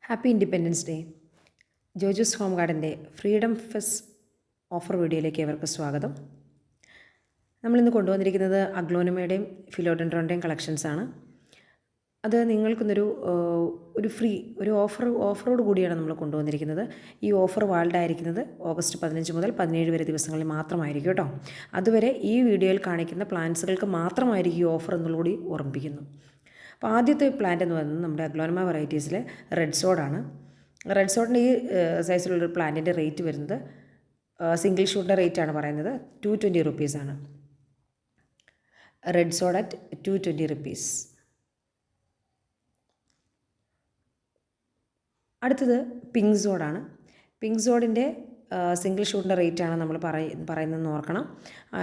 Happy independence day. Joju's home ഗാർഡൻ്റെ freedom fest offer വീഡിയോയിലേക്ക് ഏവർക്ക് സ്വാഗതം. നമ്മളിന്ന് കൊണ്ടുവന്നിരിക്കുന്നത് അഗ്ലോണിമയുടെയും ഫിലോഡെൻഡ്രോൻ്റെയും കളക്ഷൻസാണ്. അത് നിങ്ങൾക്കിന്നൊരു ഓഫറോട് കൂടിയാണ് നമ്മൾ കൊണ്ടുവന്നിരിക്കുന്നത്. ഈ ഓഫർ വാലിഡ് ആയിരിക്കുന്നത് ഓഗസ്റ്റ് 15 മുതൽ 17 വരെ ദിവസങ്ങളിൽ മാത്രമായിരിക്കും കേട്ടോ. അതുവരെ ഈ വീഡിയോയിൽ കാണിക്കുന്ന പ്ലാന്റ്സുകൾക്ക് മാത്രമായിരിക്കും ഈ ഓഫർ എന്നുകൂടി ഓർമ്മിപ്പിക്കുന്നു. അപ്പോൾ ആദ്യത്തെ പ്ലാന്റ് എന്ന് പറയുന്നത് നമ്മുടെ അഗ്ലോണിമ വെറൈറ്റീസിലെ റെഡ് സോഡാണ്. റെഡ് സോഡിൻ്റെ ഈ സൈസിലുള്ളൊരു പ്ലാന്റിൻ്റെ റേറ്റ് വരുന്നത് സിംഗിൾ ഷൂട്ടിൻ്റെ റേറ്റാണ് പറയുന്നത് 220 റുപ്പീസാണ്. റെഡ് സോഡ് അറ്റ് 220 റുപ്പീസ്. അടുത്തത് പിങ്ക് സോഡാണ്. പിങ്ക് സോഡിൻ്റെ സിംഗിൾ ഷൂട്ടിൻ്റെ റേറ്റാണ് നമ്മൾ പറയുന്നതെന്ന് ഓർക്കണം.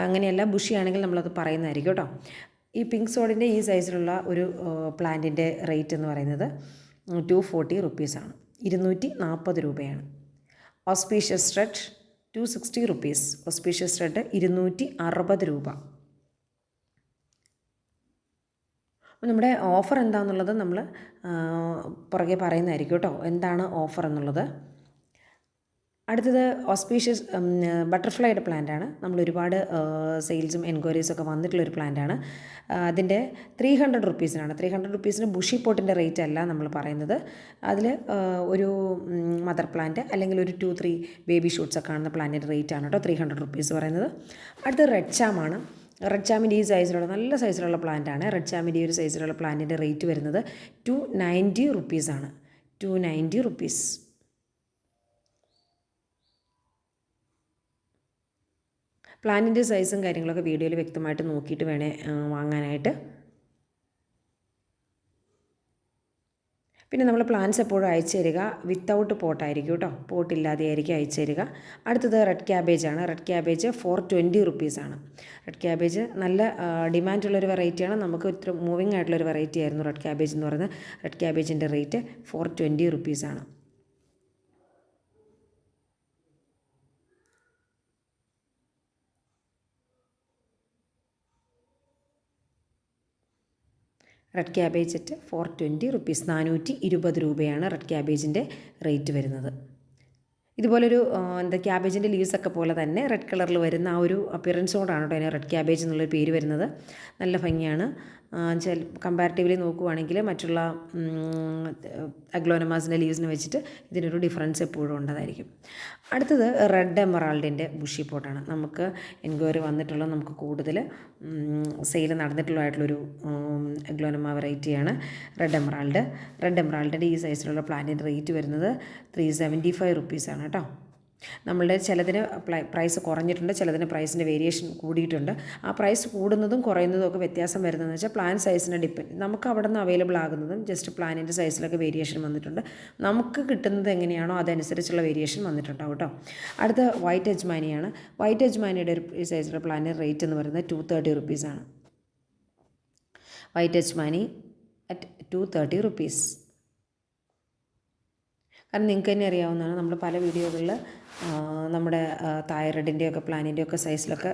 അങ്ങനെയല്ല ബുഷിയാണെങ്കിൽ നമ്മളത് പറയുന്നതായിരിക്കും കേട്ടോ. ഈ പിങ്ക് സോഡിൻ്റെ ഈ സൈസിലുള്ള ഒരു പ്ലാന്റിൻ്റെ റേറ്റ് എന്ന് പറയുന്നത് 240 റുപ്പീസാണ്, 240 രൂപയാണ്. Auspicious red 260 rupees. Auspicious red 260 രൂപ. അപ്പോൾ നമ്മുടെ ഓഫർ എന്താണെന്നുള്ളത് നമ്മൾ പുറകെ പറയുന്നതായിരിക്കും കേട്ടോ, എന്താണ് ഓഫർ എന്നുള്ളത്. അടുത്തത് ഓസ്പീഷ്യസ് ബട്ടർഫ്ലൈയുടെ പ്ലാന്റാണ്. നമ്മൾ ഒരുപാട് സെയിൽസും എൻക്വയറീസൊക്കെ വന്നിട്ടുള്ളൊരു പ്ലാന്റാണ്. അതിൻ്റെ 300 റുപ്പീസിനാണ്. 300 റുപ്പീസിന് ബുഷി പോട്ടിൻ്റെ റേറ്റ് അല്ല നമ്മൾ പറയുന്നത്. അതിൽ ഒരു മദർ പ്ലാന്റ് അല്ലെങ്കിൽ ഒരു 2-3 ബേബി ഷൂട്ട്സൊക്കെ കാണുന്ന പ്ലാന്റിൻ്റെ റേറ്റാണ് കേട്ടോ 300 റുപ്പീസ് പറയുന്നത്. അടുത്തത് റെഡ് ചാമാണ്. റെഡ് ചാമിൻ്റെ ഈ സൈസിലുള്ള നല്ല സൈസിലുള്ള പ്ലാന്റാണ്. റെഡ് ചാമിൻ്റെ ഈ ഒരു സൈസിലുള്ള പ്ലാന്റിൻ്റെ റേറ്റ് വരുന്നത് 290 റുപ്പീസാണ്. 290 റുപ്പീസ്. പ്ലാന്റിൻ്റെ സൈസും കാര്യങ്ങളൊക്കെ വീഡിയോയിൽ വ്യക്തമായിട്ട് നോക്കിയിട്ട് വേണേ വാങ്ങാനായിട്ട്. പിന്നെ നമ്മൾ പ്ലാന്റ്സ് എപ്പോഴും അയച്ചു തരിക വിത്തൗട്ട് പോട്ടായിരിക്കും കേട്ടോ, പോട്ടില്ലാതെ ആയിരിക്കും അയച്ചു തരിക. അടുത്തത് റെഡ് ക്യാബേജാണ്. റെഡ് ക്യാബേജ് 420 റുപ്പീസാണ്. റെഡ് ക്യാബേജ് നല്ല ഡിമാൻഡുള്ളൊരു വെറൈറ്റിയാണ്. നമുക്ക് ഇത്ര മൂവിങ് ആയിട്ടുള്ളൊരു വെറൈറ്റി ആയിരുന്നു റെഡ് ക്യാബേജ് എന്ന് പറയുന്നത്. റെഡ് ക്യാബേജിൻ്റെ റേറ്റ് 420 റുപ്പീസാണ്. Red cabbage at 420 rupees. 420 രൂപയാണ് റെഡ് ക്യാബേജിൻ്റെ റേറ്റ് വരുന്നത്. ഇതുപോലൊരു ക്യാബേജിൻ്റെ ലീവ്സൊക്കെ പോലെ തന്നെ റെഡ് കളറിൽ വരുന്ന ആ ഒരു അപ്പിയറൻസോടാണ് കേട്ടോ അതിന് റെഡ് ക്യാബേജ് എന്നുള്ളൊരു പേര് വരുന്നത്. നല്ല ഭംഗിയാണ്. കമ്പാരിറ്റീവ്ലി നോക്കുവാണെങ്കിൽ മറ്റുള്ള അഗ്ലോണിമാസിൻ്റെ ലീവ്സിനെ വെച്ചിട്ട് ഇതിനൊരു ഡിഫറൻസ് എപ്പോഴും ഉണ്ടതായിരിക്കും. അടുത്തത് റെഡ് എമറാൾഡിൻ്റെ ബുഷി പോട്ടാണ്. നമുക്ക് എൻക്വയറി വന്നിട്ടുള്ള നമുക്ക് കൂടുതൽ സെയിൽ നടന്നിട്ടുള്ളതായിട്ടുള്ളൊരു അഗ്ലോണിമ വെറൈറ്റിയാണ് റെഡ് എമറാൾഡ്. റെഡ് എമറാൾഡിൻ്റെ ഈ സൈസിലുള്ള പ്ലാന്റിൻ്റെ റേറ്റ് വരുന്നത് 375 റുപ്പീസാണ് കേട്ടോ. നമ്മളുടെ ചിലതിന് പ്രൈസ് കുറഞ്ഞിട്ടുണ്ട്, ചിലതിന് പ്രൈസിൻ്റെ വേരിയേഷൻ കൂടിയിട്ടുണ്ട്. ആ പ്രൈസ് കൂടുന്നതും കുറയുന്നതും ഒക്കെ വ്യത്യാസം വരുന്നതെന്ന് വെച്ചാൽ പ്ലാൻ സൈസിനെ ഡിപ്പെൻഡ്. നമുക്ക് അവിടെ നിന്ന് അവൈലബിൾ ആകുന്നതും ജസ്റ്റ് പ്ലാനിൻ്റെ സൈസിലൊക്കെ വേരിയേഷൻ വന്നിട്ടുണ്ട്. നമുക്ക് കിട്ടുന്നത് എങ്ങനെയാണോ അതനുസരിച്ചുള്ള വേരിയേഷൻ വന്നിട്ടുണ്ടാവും കേട്ടോ. അടുത്ത വൈറ്റ് അജ്മാനിയാണ്. വൈറ്റ് അജ്മാനിയുടെ ഒരു സൈസിലുള്ള പ്ലാനിൻ്റെ റേറ്റ് എന്ന് പറയുന്നത് 230 റുപ്പീസാണ്. വൈറ്റ് അജ്മാനി അറ്റ് 230 റുപ്പീസ്. കാരണം നിങ്ങൾക്ക് തന്നെ അറിയാവുന്നതാണ്, നമ്മൾ പല വീഡിയോകളിൽ നമ്മുടെ തൈറോയിഡിൻ്റെയൊക്കെ പ്ലാനിൻ്റെയൊക്കെ സൈസിലൊക്കെ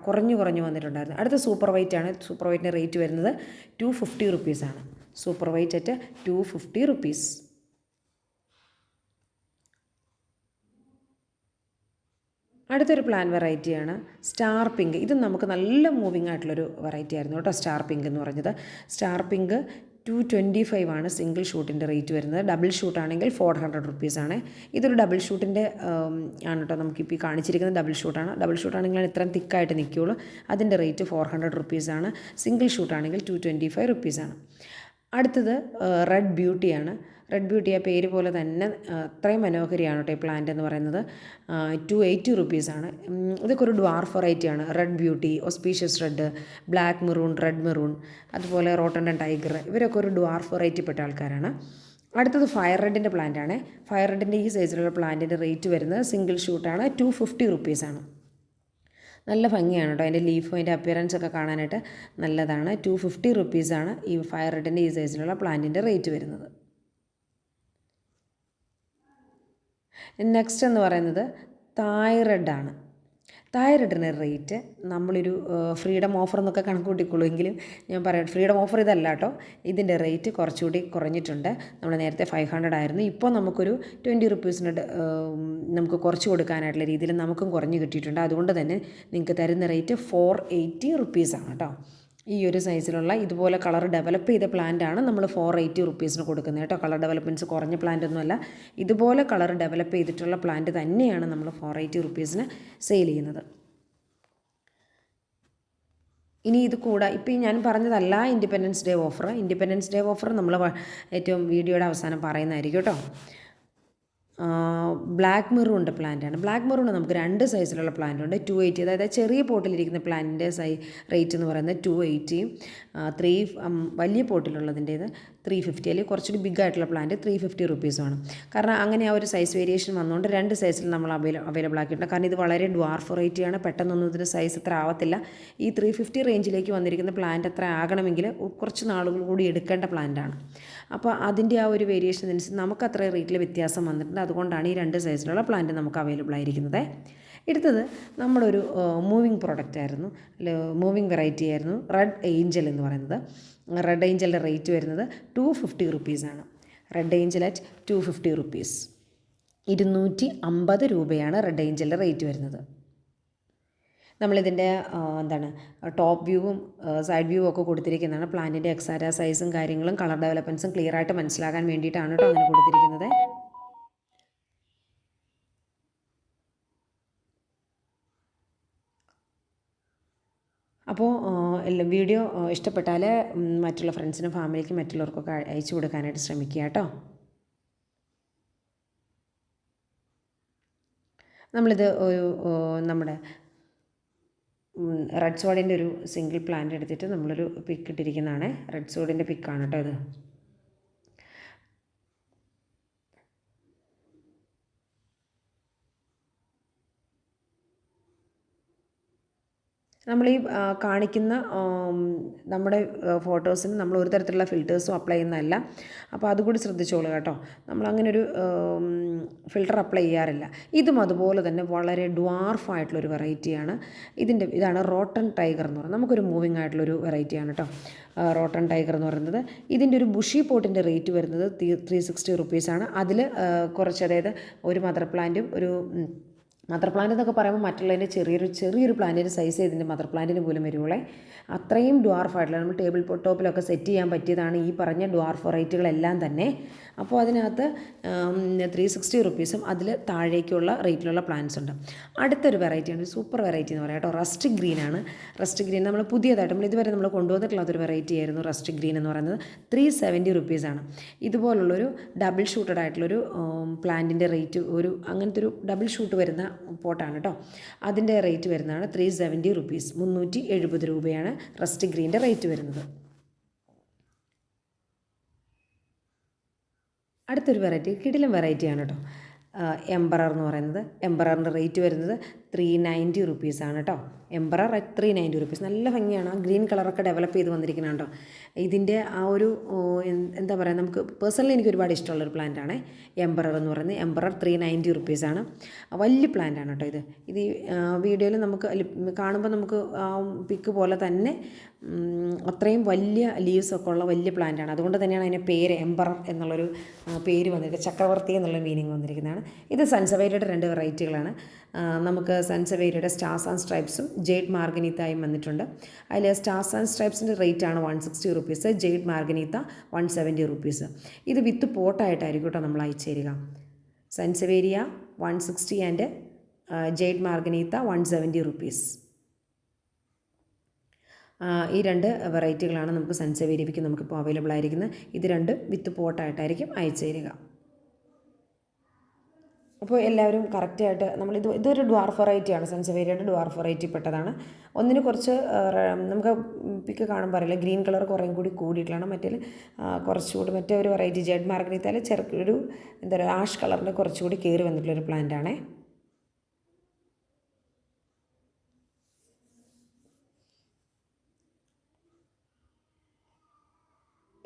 കുറഞ്ഞു വന്നിട്ടുണ്ടായിരുന്നു. അടുത്ത സൂപ്പർ വൈറ്റ് ആണ്. സൂപ്പർ വൈറ്റിൻ്റെ റേറ്റ് വരുന്നത് 250 റുപ്പീസാണ്. Super white at 250 rupees. അടുത്തൊരു പ്ലാൻ വെറൈറ്റിയാണ് സ്റ്റാർ പിങ്ക്. ഇത് നമുക്ക് നല്ല മൂവിങ് ആയിട്ടുള്ളൊരു വെറൈറ്റി ആയിരുന്നു കേട്ടോ സ്റ്റാർ പിങ്ക് എന്ന് പറഞ്ഞത്. സ്റ്റാർ പിങ്ക് 225 ആണ് സിംഗിൾ ഷൂട്ടിൻ്റെ റേറ്റ് വരുന്നത്. ഡബിൾ ഷൂട്ടാണെങ്കിൽ 400 റുപ്പീസാണ്. ഇതൊരു ഡബിൾ ഷൂട്ടിൻ്റെ ആണ് കേട്ടോ. നമുക്കിപ്പോൾ ഈ കാണിച്ചിരിക്കുന്നത് ഡബിൾ ഷൂട്ടാണ്. ഡബിൾ ഷൂട്ടാണെങ്കിൽ ഇത്രയും തിക്കായിട്ട് നിൽക്കുകയുള്ളൂ. അതിൻ്റെ റേറ്റ് 400 റുപ്പീസാണ്. സിംഗിൾ ഷൂട്ടാണെങ്കിൽ 225 റുപ്പീസാണ്. അടുത്തത് റെഡ് ബ്യൂട്ടിയാണ്. റെഡ് ബ്യൂട്ടി ആ പേര് പോലെ തന്നെ അത്രയും മനോഹരിയാണ് കേട്ടോ ഈ പ്ലാന്റ് എന്ന് പറയുന്നത്. 280 റുപ്പീസാണ്. ഇതൊക്കെ ഒരു ഡ്വാർഫ് വെറൈറ്റിയാണ്. Red beauty, auspicious red, black maroon, red maroon, അതുപോലെ റോട്ടണ്ടൻ ടൈഗർ, ഇവരൊക്കെ ഒരു ഡ്വാർഫ് വെറൈറ്റിപ്പെട്ട ആൾക്കാരാണ്. അടുത്തത് ഫയർ റെഡിൻ്റെ പ്ലാന്റാണ്. ഫയർ റെഡിൻ്റെ ഈ സൈസിലുള്ള പ്ലാന്റിൻ്റെ റേറ്റ് വരുന്നത് സിംഗിൾ ഷൂട്ടാണ് 250 റുപ്പീസാണ്. നല്ല ഭംഗിയാണ് കേട്ടോ അതിൻ്റെ ലീഫും അതിൻ്റെ അപ്പിയറൻസ് ഒക്കെ കാണാനായിട്ട് നല്ലതാണ്. 250 റുപ്പീസാണ് ഈ ഫയർ റെഡിൻ്റെ ഈ സൈസിലുള്ള പ്ലാന്റിൻ്റെ റേറ്റ് വരുന്നത്. നെക്സ്റ്റ് എന്ന് പറയുന്നത് തായ് റെഡാണ്. തായറിടുന്ന റേറ്റ് നമ്മളൊരു ഫ്രീഡം ഓഫർ എന്നൊക്കെ കണക്ക് കൂട്ടിക്കോളൂ. എങ്കിലും ഞാൻ പറയാം, ഫ്രീഡം ഓഫർ ഇതല്ല കേട്ടോ. ഇതിൻ്റെ റേറ്റ് കുറച്ചുകൂടി കുറഞ്ഞിട്ടുണ്ട്. നമ്മൾ നേരത്തെ 500 ആയിരുന്നു. ഇപ്പോൾ നമുക്കൊരു 20 റുപ്പീസിന് നമുക്ക് കുറച്ച് കൊടുക്കാനായിട്ടുള്ള രീതിയിൽ നമുക്കും കുറഞ്ഞ് കിട്ടിയിട്ടുണ്ട്. അതുകൊണ്ട് തന്നെ നിങ്ങൾക്ക് തരുന്ന റേറ്റ് 480 റുപ്പീസാണ് കേട്ടോ. ഈ ഒരു സൈസിലുള്ള ഇതുപോലെ കളർ ഡെവലപ്പ് ചെയ്ത പ്ലാന്റാണ് നമ്മൾ 480 റുപ്പീസിന് കൊടുക്കുന്നത് കേട്ടോ. കളർ ഡെവലപ്മെൻറ്റ്സ് കുറഞ്ഞ പ്ലാന്റ് ഒന്നുമല്ല. ഇതുപോലെ കളർ ഡെവലപ്പ് ചെയ്തിട്ടുള്ള പ്ലാന്റ് തന്നെയാണ് നമ്മൾ 480 റുപ്പീസിന് സെയിൽ ചെയ്യുന്നത്. ഇനി ഇത് കൂടാ ഇപ്പോൾ ഞാൻ പറഞ്ഞതല്ല independence day offer. Independence day offer നമ്മൾ ഏറ്റവും വീഡിയോയുടെ അവസാനം പറയുന്നതായിരിക്കും കേട്ടോ. ബ്ലാക്ക് മെറൂണിൻ്റെ പ്ലാന്റാണ്. ബ്ലാക്ക് മെറൂൺ നമുക്ക് 2 സൈസിലുള്ള പ്ലാന്റ് ഉണ്ട്. 280, അതായത് ചെറിയ പോട്ടിലിരിക്കുന്ന പ്ലാന്റിൻ്റെ റേറ്റ് എന്ന് പറയുന്നത് 280, വലിയ പോട്ടിലുള്ളതിൻ്റേത് 350, അല്ലെങ്കിൽ കുറച്ചുകൂടി ബിഗ് ആയിട്ടുള്ള പ്ലാന്റ് 350 റുപ്പീസുമാണ്. കാരണം അങ്ങനെ ആ ഒരു സൈസ് വേരിയേഷൻ വന്നുകൊണ്ട് 2 സൈസിൽ നമ്മൾ അവൈലബിൾ ആക്കിയിട്ടുണ്ട്. കാരണം ഇത് വളരെ ഡ്വാർഫ് വെറൈറ്റിയാണ്. പെട്ടെന്നൊന്നും ഇതിന് സൈസ് ഇത്ര ആവത്തില്ല. ഈ 350 റേഞ്ചിലേക്ക് വന്നിരിക്കുന്ന പ്ലാന്റ് അത്ര ആകണമെങ്കിൽ കുറച്ച് നാളുകൾ കൂടി എടുക്കേണ്ട പ്ലാന്റാണ്. അപ്പോൾ അതിൻ്റെ ആ ഒരു വേരിയേഷൻ അനുസരിച്ച് നമുക്ക് അത്ര റേറ്റിൽ വ്യത്യാസം വന്നിട്ടുണ്ട്. അതുകൊണ്ടാണ് ഈ 2 സൈസിലുള്ള പ്ലാന്റ് നമുക്ക് അവൈലബിൾ ആയിരിക്കുന്നത്. എടുത്തത് നമ്മുടെ ഒരു മൂവിങ് പ്രോഡക്റ്റ് ആയിരുന്നു, മൂവിങ് വെറൈറ്റി ആയിരുന്നു, റെഡ് ഏഞ്ചൽ എന്ന് പറയുന്നത്. റെഡ് ഏഞ്ചലിൻ്റെ റേറ്റ് വരുന്നത് 250 റുപ്പീസാണ്. Red Angel at 250 rupees. 250 രൂപയാണ് റെഡ് ഏഞ്ചലിൻ്റെ റേറ്റ് വരുന്നത്. നമ്മളിതിൻ്റെ ടോപ്പ് വ്യൂവും സൈഡ് വ്യൂവും ഒക്കെ കൊടുത്തിരിക്കുന്നതാണ്. പ്ലാന്റിൻ്റെ എക്സാക്റ്റ് സൈസും കാര്യങ്ങളും കളർ ഡെവലപ്മെൻറ്റ്സും ക്ലിയർ ആയിട്ട് മനസ്സിലാക്കാൻ വേണ്ടിയിട്ടാണ് കേട്ടോ അങ്ങനെ കൊടുത്തിരിക്കുന്നത്. അപ്പോൾ വീഡിയോ ഇഷ്ടപ്പെട്ടാൽ മറ്റുള്ള ഫ്രണ്ട്സിനും ഫാമിലിക്കും മറ്റുള്ളവർക്കൊക്കെ അയച്ചു കൊടുക്കാനായിട്ട് ശ്രമിക്കുക കേട്ടോ. നമ്മളിത് ഒരു നമ്മുടെ റെഡ് സോഡിൻ്റെ ഒരു സിംഗിൾ പ്ലാന്റ് എടുത്തിട്ട് നമ്മളൊരു പിക്ക് ഇട്ടിരിക്കുന്നതാണ്. റെഡ് സോഡിൻ്റെ പിക്കാണ് കേട്ടോ ഇത്. നമ്മൾ ഈ കാണിക്കുന്ന നമ്മുടെ ഫോട്ടോസിന് നമ്മൾ ഒരു തരത്തിലുള്ള ഫിൽറ്റേഴ്സും അപ്ലൈ ചെയ്യുന്നതല്ല. അപ്പോൾ അതുകൂടി ശ്രദ്ധിച്ചോളൂ കേട്ടോ. നമ്മളങ്ങനൊരു ഫിൽറ്റർ അപ്ലൈ ചെയ്യാറില്ല. ഇതും അതുപോലെ തന്നെ വളരെ ഡ്വാർഫായിട്ടുള്ളൊരു വെറൈറ്റിയാണ്. ഇതാണ് റോട്ടൺ ടൈഗർ എന്ന് പറയുന്നത്. നമുക്കൊരു മൂവിങ് ആയിട്ടുള്ളൊരു വെറൈറ്റിയാണ് കേട്ടോ റോട്ടൺ ടൈഗർ എന്ന് പറയുന്നത്. ഇതിൻ്റെ ഒരു ബുഷി പോട്ടിൻ്റെ റേറ്റ് വരുന്നത് 360 റുപ്പീസാണ്. അതിൽ കുറച്ച്, അതായത് ഒരു മദർ പ്ലാന്റും ഒരു മദർ പ്ലാന്റ് എന്നൊക്കെ പറയുമ്പോൾ മറ്റുള്ളതിൻ്റെ ചെറിയൊരു പ്ലാന്റിൻ്റെ സൈസ് ഇതിൻ്റെ മദർ പ്ലാന്റിന് പോലും വരുവുള്ളേ. അത്രയും ഡ്വാർഫായിട്ടുള്ള നമ്മൾ ടേബിൾ ടോപ്പിലൊക്കെ സെറ്റ് ചെയ്യാൻ പറ്റിയതാണ് ഈ പറഞ്ഞ ഡ്വാർഫ് വെറൈറ്റികളെല്ലാം തന്നെ. അപ്പോൾ അതിനകത്ത് 360 റുപ്പീസും അതിൽ താഴേക്കുള്ള റേറ്റിലുള്ള പ്ലാന്റ്സ് ഉണ്ട്. അടുത്തൊരു വെറൈറ്റിയാണ്, സൂപ്പർ വെറൈറ്റി എന്ന് പറയാം കേട്ടോ. റസ്റ്റ് ഗ്രീനാണ്. റസ്റ്റ് ഗ്രീൻ നമ്മൾ പുതിയതായിട്ട് ഇതുവരെ നമ്മൾ കൊണ്ടുവന്നിട്ടുള്ളതൊരു വെറൈറ്റി ആയിരുന്നു റസ്റ്റ് ഗ്രീൻ എന്ന് പറയുന്നത്. 370 റുപ്പീസാണ്. ഇതുപോലുള്ളൊരു ഡബിൾ ഷൂട്ടഡ് ആയിട്ടുള്ളൊരു പ്ലാന്റിൻ്റെ റേറ്റ്, അങ്ങനത്തെ ഒരു ഡബിൾ ഷൂട്ട് വരുന്ന പോട്ടാണ് കേട്ടോ. അതിൻ്റെ റേറ്റ് വരുന്നതാണ് 370 റുപ്പീസ്. 370 രൂപയാണ് റസ്റ്റ് ഗ്രീൻ്റെ റേറ്റ് വരുന്നത്. അടുത്തൊരു വെറൈറ്റി കിടിലൻ വെറൈറ്റിയാണ് കേട്ടോ, എംബറർ എന്ന് പറയുന്നത്. എംബററിൻ്റെ റേറ്റ് വരുന്നത് 390 റുപ്പീസാണ് കേട്ടോ. Emperor at 390 rupees. നല്ല ഭംഗിയാണ്. ആ ഗ്രീൻ കളറൊക്കെ ഡെവലപ്പ് ചെയ്ത് വന്നിരിക്കുന്നത് കേട്ടോ. ഇതിൻ്റെ ആ ഒരു എന്താ പറയുക, നമുക്ക് പേഴ്സണലി എനിക്ക് ഒരുപാട് ഇഷ്ടമുള്ളൊരു പ്ലാന്റാണ് എംബറർ എന്ന് പറയുന്നത്. എംബറർ 390 റുപ്പീസാണ്. വലിയ പ്ലാന്റാണ് കേട്ടോ ഇത്. വീഡിയോയിൽ നമുക്ക് കാണുമ്പോൾ നമുക്ക് പിക്ക് പോലെ തന്നെ അത്രയും വലിയ ലീവ്സൊക്കെ ഉള്ള വലിയ പ്ലാന്റാണ്. അതുകൊണ്ട് തന്നെയാണ് അതിൻ്റെ പേര് എംബറർ എന്നുള്ളൊരു പേര് വന്നിരിക്കുന്നത്. ചക്രവർത്തി എന്നുള്ള മീനിങ് വന്നിരിക്കുന്നതാണ്. ഇത് സൺസവേരിയുടെ 2 വെറൈറ്റികളാണ്. നമുക്ക് സൺസവേരിയുടെ സ്റ്റാർസ് ആൻഡ് സ്ട്രൈപ്സും ജെയ്ഡ് മാർഗനീത്തയും വന്നിട്ടുണ്ട്. അതിൽ സ്റ്റാർസ് ആൻഡ് സ്ട്രൈപ്സിൻ്റെ റേറ്റ് ആണ് 160 റുപ്പീസ്. Jade മാർഗനീത്ത 170 rupees. ഇത് വിത്ത് പോട്ടായിട്ടായിരിക്കും കേട്ടോ നമ്മൾ അയച്ചു തരിക. സൺസവേരിയ 160 ആൻഡ് ജെയ്ഡ് മാർഗനീത്ത 170 റുപ്പീസ്. ഈ 2 വെറൈറ്റികളാണ് നമുക്ക് സൺസവേരിയയ്ക്ക് നമുക്കിപ്പോൾ അവൈലബിൾ ആയിരിക്കുന്നത്. ഇത് 2 വിത്ത് പോട്ടായിട്ടായിരിക്കും അയച്ചു തരിക. അപ്പോൾ എല്ലാവരും കറക്റ്റായിട്ട് ഇതൊരു ഡ്വാർഫ് വെറൈറ്റിയാണ്. സൺസവേരിയയുടെ ഡ്വാർഫ് വെറൈറ്റി പെട്ടതാണ്. ഒന്നിന് കുറച്ച് നമുക്ക് പിക്ക് കാണുമ്പോൾ അറിയില്ല, ഗ്രീൻ കളർ കുറേ കൂടി കൂടിയിട്ടുള്ളതാണ്. കുറച്ചുകൂടി മറ്റേ ഒരു വെറൈറ്റി ജെഡ് മാർഗനീത്തയിൽ ചെറുക്കൊരു എന്താ പറയുക, ആഷ് കളറിൻ്റെ കുറച്ചുകൂടി കയറി വന്നിട്ടുള്ളൊരു പ്ലാന്റാണേ.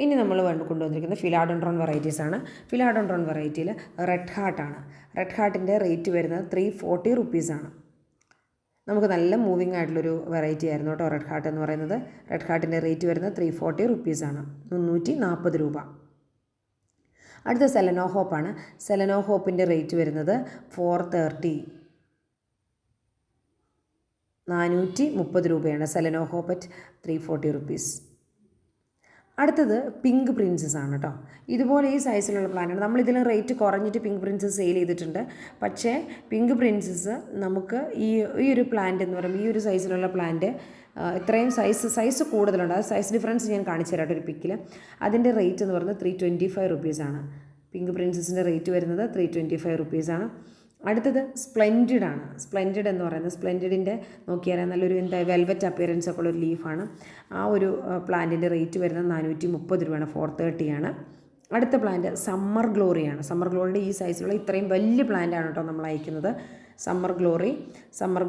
ഇനി നമ്മൾ കൊണ്ടുവന്നിരിക്കുന്നത് ഫിലാഡൻഡ്രോൺ വെറൈറ്റീസാണ്. ഫിലാഡൻഡ്രോൺ വെറൈറ്റിയിൽ റെഡ് ഹാർട്ടാണ്. റെഡ് ഹാർട്ടിൻ്റെ റേറ്റ് വരുന്നത് 340 റുപ്പീസാണ്. നമുക്ക് നല്ല മൂവിങ് ആയിട്ടുള്ളൊരു വെറൈറ്റി ആയിരുന്നു കേട്ടോ റെഡ് ഹാർട്ട് എന്ന് പറയുന്നത്. റെഡ് ഹാർട്ടിൻ്റെ റേറ്റ് വരുന്നത് 340 റുപ്പീസാണ്, 340 രൂപ. അടുത്ത സെലനോ ഹോപ്പാണ്. സെലനോ ഹോപ്പിൻ്റെ റേറ്റ് വരുന്നത് 430, 430 രൂപയാണ്. സെലനോ ഹോപ്പ് അറ്റ് 340 റുപ്പീസ്. അടുത്തത് പിങ്ക് പ്രിൻസസ് ആണ് കേട്ടോ. ഇതുപോലെ ഈ സൈസിലുള്ള പ്ലാന്റാണ്. നമ്മളിതിൽ റേറ്റ് കുറഞ്ഞിട്ട് പിങ്ക് പ്രിൻസസ് സെയിൽ ചെയ്തിട്ടുണ്ട്. പക്ഷേ പിങ്ക് പ്രിൻസസ് നമുക്ക് ഈ ഒരു പ്ലാന്റ് എന്ന് പറയുമ്പോൾ ഈ ഒരു സൈസിലുള്ള പ്ലാന്റ് ഇത്രയും സൈസ് കൂടുതലുണ്ട്. അത് സൈസ് ഡിഫറൻസ് ഞാൻ കാണിച്ചു തരാം ഒരു പിക്കിൽ. അതിൻ്റെ റേറ്റ് എന്ന് പറയുന്നത് 325 റുപ്പീസാണ്. പിങ്ക് പ്രിൻസസിൻ്റെ റേറ്റ് വരുന്നത് 325 റുപ്പീസാണ്. അടുത്തത് സ്പ്ലെൻഡിഡ് ആണ്. സ്പ്ലെൻഡിഡ് എന്ന് പറയുന്നത് സ്പ്ലെൻഡിഡിൻ്റെ നോക്കിയാൽ നല്ലൊരു വെൽവെറ്റ് അപ്പിയറൻസ് ഒക്കെ ഉള്ളൊരു ലീഫാണ്. ആ ഒരു പ്ലാന്റിൻ്റെ റേറ്റ് വരുന്നത് 430 രൂപയാണ്, 430 ആണ്. അടുത്ത പ്ലാന്റ് സമ്മർ ഗ്ലോറിയാണ്. സമ്മർ ഗ്ലോറിയുടെ ഈ സൈസിലുള്ള ഇത്രയും വലിയ പ്ലാന്റാണ് കേട്ടോ നമ്മൾ അയക്കുന്നത്. സമ്മർ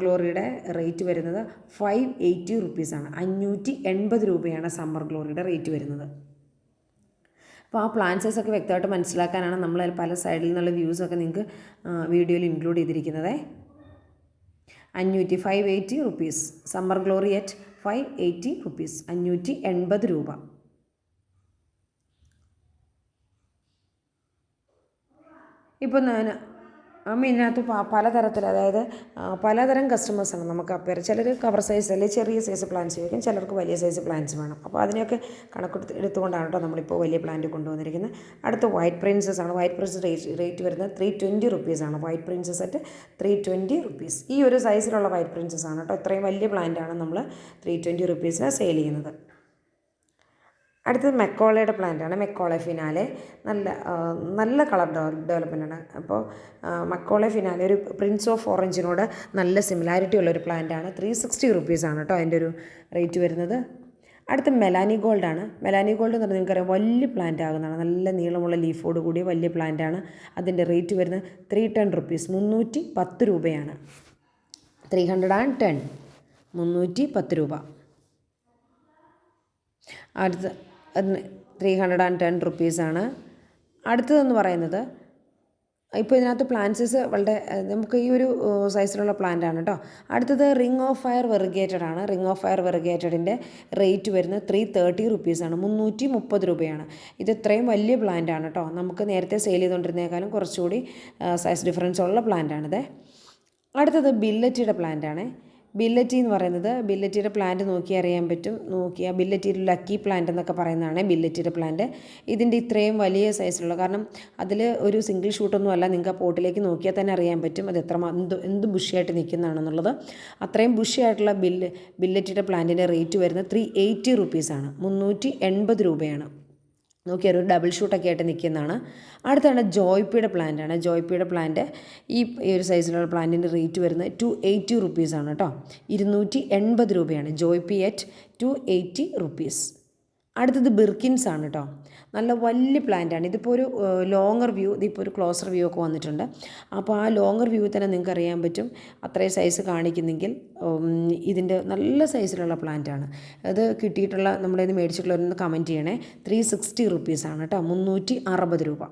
ഗ്ലോറിയുടെ റേറ്റ് വരുന്നത് 580 റുപ്പീസാണ്, 580 രൂപയാണ് സമ്മർ ഗ്ലോറിയുടെ റേറ്റ് വരുന്നത്. അപ്പോൾ ആ പ്ലാൻ സൈസൊക്കെ വ്യക്തമായിട്ട് മനസ്സിലാക്കാനാണ് നമ്മൾ പല സൈഡിൽ നിന്നുള്ള വ്യൂസൊക്കെ നിങ്ങൾക്ക് വീഡിയോയിൽ ഇൻക്ലൂഡ് ചെയ്തിരിക്കുന്നത്. 580 rupees. Summer glory at 580 rupees, 580 രൂപ. ഇപ്പോൾ ഇതിനകത്ത് പലതരത്തിൽ, അതായത് പലതരം കസ്റ്റമേഴ്സാണ് നമുക്ക് അപ്പയർ. ചിലർ കവർ സൈസ് അല്ലെങ്കിൽ ചെറിയ സൈസ് പ്ലാന്റ്സ് ചോദിക്കും, ചിലർക്ക് വലിയ സൈസ് പ്ലാന്റ്സ് വേണം. അപ്പോൾ അതിനെയൊക്കെ എടുത്തുകൊണ്ടാണ് കേട്ടോ നമ്മളിപ്പോൾ വലിയ പ്ലാന്റ് കൊണ്ടുവന്നിരിക്കുന്നത്. അടുത്ത വൈറ്റ് പ്രിൻസസ് ആണ്. വൈറ്റ് പ്രിൻസസ് റേറ്റ് വരുന്നത് 320 റുപ്പീസാണ്. White princess at 320 rupees. ഈ ഒരു സൈസിലുള്ള വൈറ്റ് പ്രിൻസസ് ആണ് കേട്ടോ. ഇത്രയും വലിയ പ്ലാന്റാണ് നമ്മൾ 320 റുപ്പീസിന് സെയിൽ ചെയ്യുന്നത്. അടുത്തത് മെക്കോളയുടെ പ്ലാന്റാണ്. മെക്കോളെ ഫിനാലെ നല്ല കളർ ഡെവലപ്മെൻ്റാണ്. അപ്പോൾ മെക്കോളെ ഫിനാലെ ഒരു പ്രിൻസ് ഓഫ് ഓറഞ്ചിനോട് നല്ല സിമിലാരിറ്റി ഉള്ളൊരു പ്ലാന്റാണ്. 360 റുപ്പീസാണ് കേട്ടോ അതിൻ്റെ ഒരു റേറ്റ് വരുന്നത്. അടുത്ത മെലാനി ഗോൾഡാണ്. മെലാനി ഗോൾഡ് എന്ന് പറഞ്ഞാൽ നിങ്ങൾക്കറിയാം വലിയ പ്ലാന്റ് ആകുന്നതാണ്. നല്ല നീളമുള്ള ലീഫോട് കൂടിയ വലിയ പ്ലാന്റാണ്. അതിൻ്റെ റേറ്റ് വരുന്നത് 310 റുപ്പീസ്, 310 രൂപയാണ്. 310, 310 രൂപ. അടുത്ത 310 റുപ്പീസാണ്. അടുത്തതെന്ന് പറയുന്നത് ഇപ്പോൾ ഇതിനകത്ത് പ്ലാന്റ്സസ് വളരെ നമുക്ക് ഈ ഒരു സൈസിലുള്ള പ്ലാന്റാണ് കേട്ടോ. അടുത്തത് റിംഗ് ഓഫ് ഫയർ വെറിഗേറ്റഡ് ആണ്. റിംഗ് ഓഫ് ഫയർ വെറിഗേറ്റഡിൻ്റെ റേറ്റ് വരുന്നത് 330 റുപ്പീസാണ്, 330 രൂപയാണ്. ഇത് ഇത്രയും വലിയ പ്ലാന്റാണ് കേട്ടോ. നമുക്ക് നേരത്തെ സെയിൽ ചെയ്തുകൊണ്ടിരുന്നേക്കാളും കുറച്ചുകൂടി സൈസ് ഡിഫറൻസ് ഉള്ള പ്ലാന്റാണിത്. അടുത്തത് ബില്ലറ്റിയുടെ പ്ലാന്റാണ്. ബില്ലറ്റി എന്ന് പറയുന്നത്, ബില്ലറ്റിയുടെ പ്ലാന്റ് നോക്കിയാൽ അറിയാൻ പറ്റും. ബില്ലറ്റിയുടെ ലക്കി പ്ലാന്റ് എന്നൊക്കെ പറയുന്നതാണ് ബില്ലറ്റിയുടെ പ്ലാന്റ്. ഇതിൻ്റെ ഇത്രയും വലിയ സൈസിലുള്ള, കാരണം അതിൽ ഒരു സിംഗിൾ ഷൂട്ടൊന്നും അല്ല, നിങ്ങൾക്ക് ആ പോട്ടിലേക്ക് നോക്കിയാൽ തന്നെ അറിയാൻ പറ്റും അത് എന്ത് ബുഷിയായിട്ട് നിൽക്കുന്നതാണെന്നുള്ളത്. അത്രയും ബുഷിയായിട്ടുള്ള ബില്ലറ്റിയുടെ പ്ലാന്റിൻ്റെ റേറ്റ് വരുന്നത് 380 റുപ്പീസാണ്, 380 രൂപയാണ്. നോക്കിയാൽ ഒരു ഡബിൾ ഷൂട്ടൊക്കെ ആയിട്ട് നിൽക്കുന്നതാണ്. അടുത്താണ് ജോയ്പിയുടെ പ്ലാന്റാണ്. ജോയ്പിയുടെ പ്ലാന്റ് ഈ ഒരു സൈസിലുള്ള പ്ലാന്റിൻ്റെ റേറ്റ് വരുന്നത് 280 റുപ്പീസാണ് കേട്ടോ, 280 രൂപയാണ്. ജോയ്പി അറ്റ് 280 റുപ്പീസ്. അടുത്തത് ബിർക്കിൻസ് ആണ് കേട്ടോ. നല്ല വലിയ പ്ലാന്റാണ്. ഇതിപ്പോൾ ഒരു ലോങ്ങർ വ്യൂ, ഇതിപ്പോൾ ഒരു ക്ലോസർ വ്യൂ ഒക്കെ വന്നിട്ടുണ്ട്. അപ്പോൾ ആ ലോങ്ങർ വ്യൂ തന്നെ നിങ്ങൾക്ക് അറിയാൻ പറ്റും അത്രയും സൈസ് കാണിക്കുന്നെങ്കിൽ ഇതിൻ്റെ നല്ല സൈസിലുള്ള പ്ലാന്റാണ്. അത് കിട്ടിയിട്ടുള്ള നമ്മുടെ ഇത് മേടിച്ചിട്ടുള്ളവരൊന്ന് കമൻറ്റ് ചെയ്യണേ. 360 റുപ്പീസാണ് കേട്ടോ, 360 രൂപ.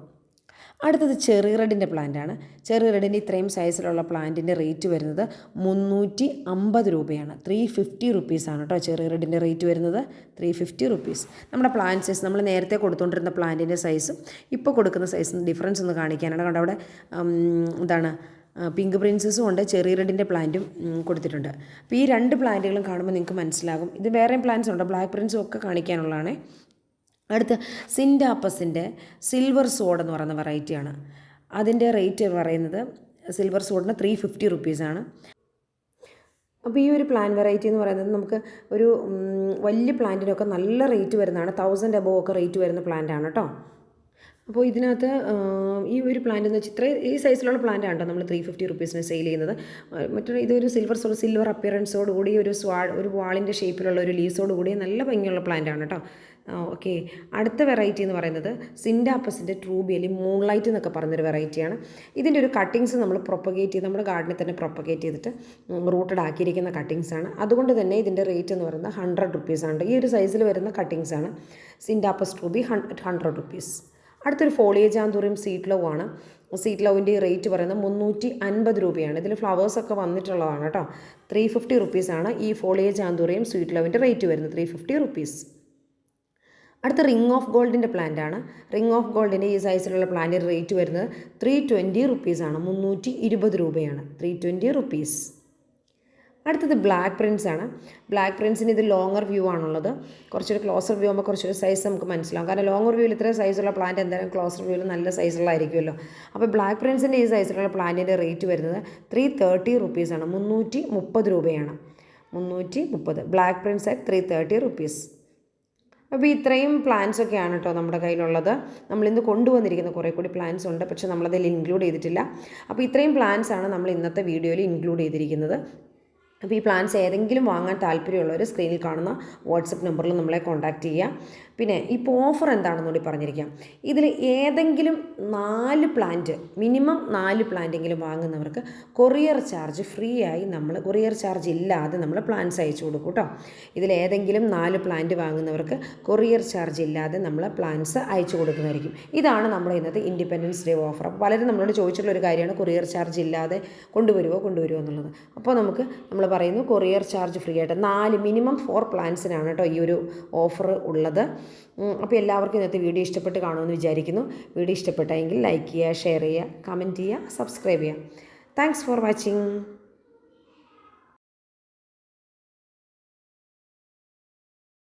അടുത്തത് ചെറി റെഡിൻ്റെ പ്ലാന്റാണ്. ചെറി റെഡിൻ്റെ ഇത്രയും സൈസിലുള്ള പ്ലാന്റിൻ്റെ റേറ്റ് വരുന്നത് 350 രൂപയാണ്, 350 റുപ്പീസാണ് കേട്ടോ. ചെറി റെഡിൻ്റെ റേറ്റ് വരുന്നത് 350 റുപ്പീസ്. നമ്മുടെ പ്ലാന്റ് സൈസ് നമ്മൾ നേരത്തെ കൊടുത്തുകൊണ്ടിരുന്ന പ്ലാന്റിൻ്റെ സൈസും ഇപ്പോൾ കൊടുക്കുന്ന സൈസും ഡിഫറൻസ് ഒന്ന് കാണിക്കാനാണ്. കണ്ടോ അവിടെ പിങ്ക് പ്രിൻസസും ഉണ്ട്, ചെറി റെഡിൻ്റെ പ്ലാന്റും കൊടുത്തിട്ടുണ്ട്. അപ്പോൾ ഈ രണ്ട് പ്ലാന്റുകളും കാണുമ്പോൾ നിങ്ങൾക്ക് മനസ്സിലാകും. ഇത് വേറെയും പ്ലാന്റ്സ് ഉണ്ട്, ബ്ലാക്ക് പ്രിൻസും ഒക്കെ കാണിക്കാനുള്ളതാണ്. അടുത്ത സിൻഡാപ്പസിൻ്റെ സിൽവർ സോഡ് എന്ന് പറയുന്ന വെറൈറ്റിയാണ്. അതിൻ്റെ റേറ്റ് പറയുന്നത് സിൽവർ സോഡിന് 350 റുപ്പീസാണ്. അപ്പോൾ ഈ ഒരു പ്ലാന്റ് വെറൈറ്റി എന്ന് പറയുന്നത് നമുക്ക് ഒരു വലിയ പ്ലാന്റിനൊക്കെ നല്ല റേറ്റ് വരുന്നതാണ്. 1000 അബോവ് ഒക്കെ റേറ്റ് വരുന്ന പ്ലാന്റാണ് കേട്ടോ. അപ്പോൾ ഇതിനകത്ത് ഈ ഒരു പ്ലാന്റ് എന്ന് വെച്ചാൽ ഈ സൈസിലുള്ള പ്ലാന്റ് ആണ് നമ്മൾ 350 റുപ്പീസിന് സെയിൽ ചെയ്യുന്നത്. മറ്റൊരു ഇതൊരു സിൽവർ അപ്പിയറൻസോട് കൂടി ഒരു വാളിൻ്റെ ഷേപ്പിലുള്ള ഒരു ലീസോട് കൂടി നല്ല ഭംഗിയുള്ള പ്ലാന്റ് ആണ് കേട്ടോ. ഓക്കെ, അടുത്ത വെറൈറ്റി എന്ന് പറയുന്നത് സിൻഡാപ്പസിൻ്റെ ട്രൂബിയലി മൂൺലൈറ്റ് എന്നൊക്കെ പറയുന്നൊരു വെറൈറ്റിയാണ്. ഇതിൻ്റെ ഒരു കട്ടിങ്സ് നമ്മൾ പ്രൊപ്പഗേറ്റ് ചെയ്ത് നമ്മുടെ ഗാർഡനിൽ തന്നെ പ്രൊപ്പഗേറ്റ് ചെയ്തിട്ട് റൂട്ടഡ് ആക്കിയിരിക്കുന്ന കട്ടിങ്സാണ്. അതുകൊണ്ട് തന്നെ ഇതിൻ്റെ റേറ്റ് എന്ന് പറയുന്നത് 100 റുപ്പീസാണ്. ഈ ഒരു സൈസിൽ വരുന്ന കട്ടിങ്സാണ്. സിൻഡാപ്പസ് ട്രൂബി 100 റുപ്പീസ്. അടുത്തൊരു ഫോളിയേജ് ആന്തൂറിയം സീഡ് ലവ് ആണ്. സീഡ് ലവിൻ്റെ റേറ്റ് പറയുന്നത് 350 രൂപയാണ്. ഇതിൽ ഫ്ലവേഴ്സൊക്കെ വന്നിട്ടുള്ളതാണ് കേട്ടോ. 350 റുപ്പീസാണ് ഈ ഫോളിയേജ് ആന്തൂറിയം സ്വീറ്റ് ലവിൻ്റെ റേറ്റ് വരുന്നത്, 350 റുപ്പീസ്. അടുത്ത റിംഗ് ഓഫ് ഗോൾഡിൻ്റെ പ്ലാന്റ് ആണ്. റിംഗ് ഓഫ് ഗോൾഡിൻ്റെ ഈ സൈസിലുള്ള പ്ലാന്റിൻ്റെ റേറ്റ് വരുന്നത് 320 റുപ്പീസാണ്, 320 രൂപയാണ്, 320 റുപ്പീസ്. അടുത്തത് ബ്ലാക്ക് പ്രിൻസ് ആണ്. ബ്ലാക്ക് പ്രിൻസിന് ഇത് ലോങ്ങർ വ്യൂ ആണുള്ളത്. കുറച്ചൊരു ക്ലോസർ വ്യൂ ആകുമ്പോൾ കുറച്ചൊരു സൈസ് നമുക്ക് മനസ്സിലാവും. കാരണം ലോങ്ങർ വ്യൂവിൽ ഇത്ര സൈസുള്ള പ്ലാന്റ് എന്തായാലും ക്ലോസർ വ്യൂവിൽ നല്ല സൈസുള്ളതായിരിക്കുമല്ലോ. അപ്പോൾ ബ്ലാക്ക് പ്രിൻസിൻ്റെ ഈ സൈസിലുള്ള പ്ലാന്റിൻ്റെ റേറ്റ് വരുന്നത് 330 റുപ്പീസാണ്, 330 രൂപയാണ്, 330. Black Prince at 330 rupees. അപ്പോൾ ഇത്രയും പ്ലാൻസ് ഒക്കെയാണ് കേട്ടോ നമ്മുടെ കയ്യിലുള്ളത്. നമ്മളിന്ന് കൊണ്ടുവന്നിരിക്കുന്ന കുറേ കൂടി പ്ലാൻസ് ഉണ്ട്, പക്ഷേ നമ്മളതിൽ ഇൻക്ലൂഡ് ചെയ്തിട്ടില്ല. അപ്പോൾ ഇത്രയും പ്ലാൻസ് ആണ് നമ്മൾ ഇന്നത്തെ വീഡിയോയിൽ ഇൻക്ലൂഡ് ചെയ്തിരിക്കുന്നത്. അപ്പോൾ ഈ പ്ലാൻസ് ഏതെങ്കിലും വാങ്ങാൻ താല്പര്യമുള്ളവർ സ്ക്രീനിൽ കാണുന്ന വാട്സപ്പ് നമ്പറിൽ നമ്മളെ കോൺടാക്റ്റ് ചെയ്യുക. പിന്നെ ഇപ്പോൾ ഓഫർ എന്താണെന്ന് കൂടി പറഞ്ഞിരിക്കാം. ഇതിൽ ഏതെങ്കിലും 4 പ്ലാന്റ്, മിനിമം 4 പ്ലാന്റെങ്കിലും വാങ്ങുന്നവർക്ക് കൊറിയർ ചാർജ് ഫ്രീ ആയി, നമ്മൾ കൊറിയർ ചാർജ് ഇല്ലാതെ നമ്മൾ പ്ലാൻസ് അയച്ചു കൊടുക്കും കേട്ടോ. ഇതിലേതെങ്കിലും 4 പ്ലാന്റ് വാങ്ങുന്നവർക്ക് കൊറിയർ ചാർജ് ഇല്ലാതെ നമ്മൾ പ്ലാൻസ് അയച്ചു കൊടുക്കുന്നതായിരിക്കും. ഇതാണ് നമ്മുടെ ഇന്നത്തെ ഇൻഡിപെൻഡൻസ് ഡേ ഓഫർ. അപ്പോൾ പലരും നമ്മളോട് ചോദിച്ചിട്ടുള്ള ഒരു കാര്യമാണ് കൊറിയർ ചാർജ് ഇല്ലാതെ കൊണ്ടുവരുമോ എന്നുള്ളത്. അപ്പോൾ നമ്മൾ പറയുന്നു കൊറിയർ ചാർജ് ഫ്രീ ആയിട്ട് മിനിമം 4 പ്ലാൻസിനാണ് കേട്ടോ ഈ ഒരു ഓഫർ ഉള്ളത്. അപ്പോൾ എല്ലാവർക്കും ഇന്നത്തെ വീഡിയോ ഇഷ്ടപ്പെട്ട് കാണുമെന്ന് വിചാരിക്കുന്നു. വീഡിയോ ഇഷ്ടപ്പെട്ടെങ്കിൽ ലൈക്ക് ചെയ്യുക, ഷെയർ ചെയ്യുക, കമൻറ്റ് ചെയ്യുക, സബ്സ്ക്രൈബ് ചെയ്യുക. Thanks for watching.